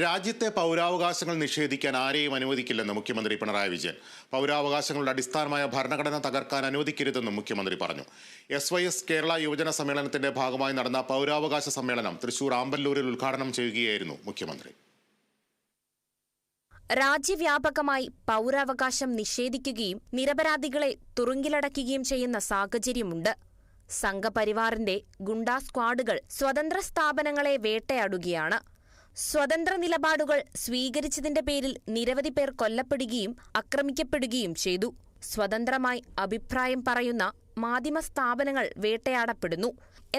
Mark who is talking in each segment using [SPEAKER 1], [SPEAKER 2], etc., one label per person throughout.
[SPEAKER 1] രാജ്യത്തെ പൗരാവകാശങ്ങൾ നിഷേധിക്കാൻ ആരെയും അനുവദിക്കില്ലെന്ന് മുഖ്യമന്ത്രി പിണറായി വിജയൻ. പൗരാവകാശങ്ങളുടെ അടിസ്ഥാനമായ ഭരണഘടന തകർക്കാൻ അനുവദിക്കരുതെന്നും മുഖ്യമന്ത്രി പറഞ്ഞു. SYS കേരള യുവജന സമ്മേളനത്തിന്റെ ഭാഗമായി നടന്ന പൗരാവകാശ സമ്മേളനം തൃശൂർ ആമ്പല്ലൂരിൽ ഉദ്ഘാടനം ചെയ്യുകയായിരുന്നു മുഖ്യമന്ത്രി.
[SPEAKER 2] രാജ്യവ്യാപകമായി പൗരാവകാശം നിഷേധിക്കുകയും നിരപരാധികളെ തുറുങ്കിലടയ്ക്കുകയും ചെയ്യുന്ന സാഹചര്യമുണ്ട്. സംഘപരിവാറിന്റെ ഗുണ്ടാ സ്ക്വാഡുകൾ സ്വതന്ത്ര സ്ഥാപനങ്ങളെ വേട്ടയാടുകയാണ്. സ്വതന്ത്ര നിലപാടുകൾ സ്വീകരിച്ചതിന്റെ പേരിൽ നിരവധി പേർ കൊല്ലപ്പെടുകയും ആക്രമിക്കപ്പെടുകയും ചെയ്തു. സ്വതന്ത്രമായി അഭിപ്രായം പറയുന്ന മാധ്യമ സ്ഥാപനങ്ങൾ വേട്ടയാടപ്പെടുന്നു.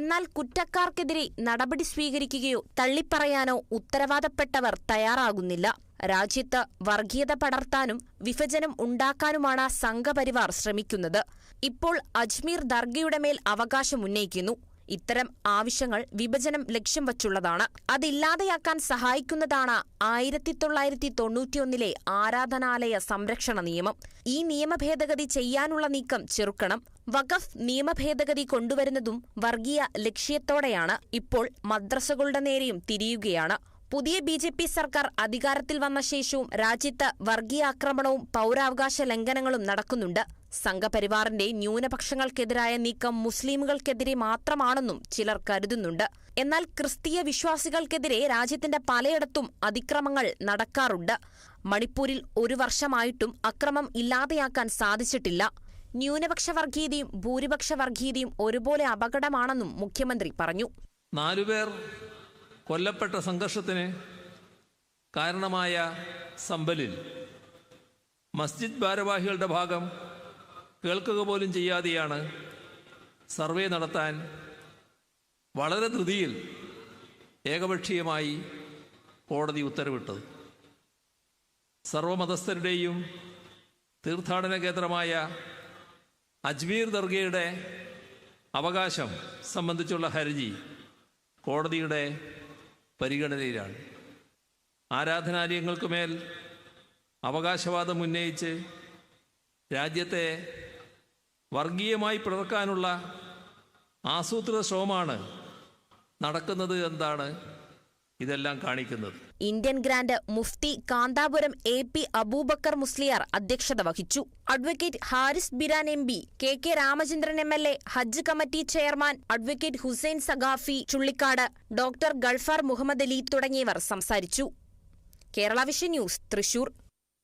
[SPEAKER 2] എന്നാൽ കുറ്റക്കാർക്കെതിരെ നടപടി സ്വീകരിക്കുകയോ തള്ളിപ്പറയാനോ ഉത്തരവാദപ്പെട്ടവർ തയ്യാറാകുന്നില്ല. രാജ്യത്ത് വർഗീയത പടർത്താനും വിഭജനം ഉണ്ടാക്കാനുമാണ് സംഘപരിവാർ ശ്രമിക്കുന്നത്. ഇപ്പോൾ അജ്മീർ ദർഗയുടെ മേൽ അവകാശം ഉന്നയിക്കുന്നു. ഇത്തരം ആവശ്യങ്ങൾ വിഭജനം ലക്ഷ്യം വച്ചുള്ളതാണ്. അതില്ലാതെയാക്കാൻ സഹായിക്കുന്നതാണ് 1991 ആരാധനാലയ സംരക്ഷണ നിയമം. ഈ നിയമ ഭേദഗതി ചെയ്യാനുള്ള നീക്കം ചെറുക്കണം. വഖഫ് നിയമ ഭേദഗതി കൊണ്ടുവരുന്നതും വർഗീയ ലക്ഷ്യത്തോടെയാണ്. ഇപ്പോൾ മദ്രസകളുടെ നേരെയും തിരിയുകയാണ്. പുതിയ BJP സർക്കാർ അധികാരത്തിൽ വന്ന ശേഷവും രാജ്യത്ത് വർഗീയ ആക്രമണവും പൗരാവകാശ ലംഘനങ്ങളും നടക്കുന്നുണ്ട്. സംഘപരിവാറിന്റെ ന്യൂനപക്ഷങ്ങൾക്കെതിരായ നീക്കം മുസ്ലിമുകൾക്കെതിരെ മാത്രമാണെന്നും ചിലർ കരുതുന്നുണ്ട്. എന്നാൽ ക്രിസ്തീയ വിശ്വാസികൾക്കെതിരെ രാജ്യത്തിന്റെ പലയിടത്തും അതിക്രമങ്ങൾ നടക്കാറുണ്ട്. മണിപ്പൂരിൽ 1 വർഷമായിട്ടും അക്രമം ഇല്ലാതെയാക്കാൻ സാധിച്ചിട്ടില്ല. ന്യൂനപക്ഷ വർഗീയതയും ഭൂരിപക്ഷ വർഗീയതയും ഒരുപോലെ അപകടമാണെന്നും മുഖ്യമന്ത്രി പറഞ്ഞു.
[SPEAKER 3] 4 പേർ കൊല്ലപ്പെട്ട സംഘർഷത്തിന് കാരണമായ സമ്പലിൽ മസ്ജിദ് ഭാരവാഹികളുടെ ഭാഗം കേൾക്കുക പോലും ചെയ്യാതെയാണ് സർവേ നടത്താൻ വളരെ ധൃതിയിൽ ഏകപക്ഷീയമായി കോടതി ഉത്തരവിട്ടത്. സർവമതസ്ഥരുടെയും തീർത്ഥാടന കേന്ദ്രമായ അജ്മീർ ദർഗയുടെ അവകാശം സംബന്ധിച്ചുള്ള ഹർജി കോടതിയുടെ പരിഗണനയിലാണ്. ആരാധനാലയങ്ങൾക്കുമേൽ അവകാശവാദം ഉന്നയിച്ച് രാജ്യത്തെ വർഗീയമായി പിളർക്കാനുള്ള ആസൂത്രിത ശ്രമമാണ് നടക്കുന്നത് എന്നാണ് ഇതെല്ലാം കാണിക്കുന്നത്.
[SPEAKER 2] ഇന്ത്യൻ ഗ്രാൻഡ് മുഫ്തി കാന്താപുരം AP അബൂബക്കർ മുസ്ലിയാർ അധ്യക്ഷത വഹിച്ചു. Advocate Haris Biran MP, KK Ramachandran MLA, Hajj committee chairman advocate Hussain Saqafi Chullikkad, doctor Galfar Muhammad Ali തുടങ്ങിയവർ സംസാരിച്ചു. Kerala vision news, Thrissur.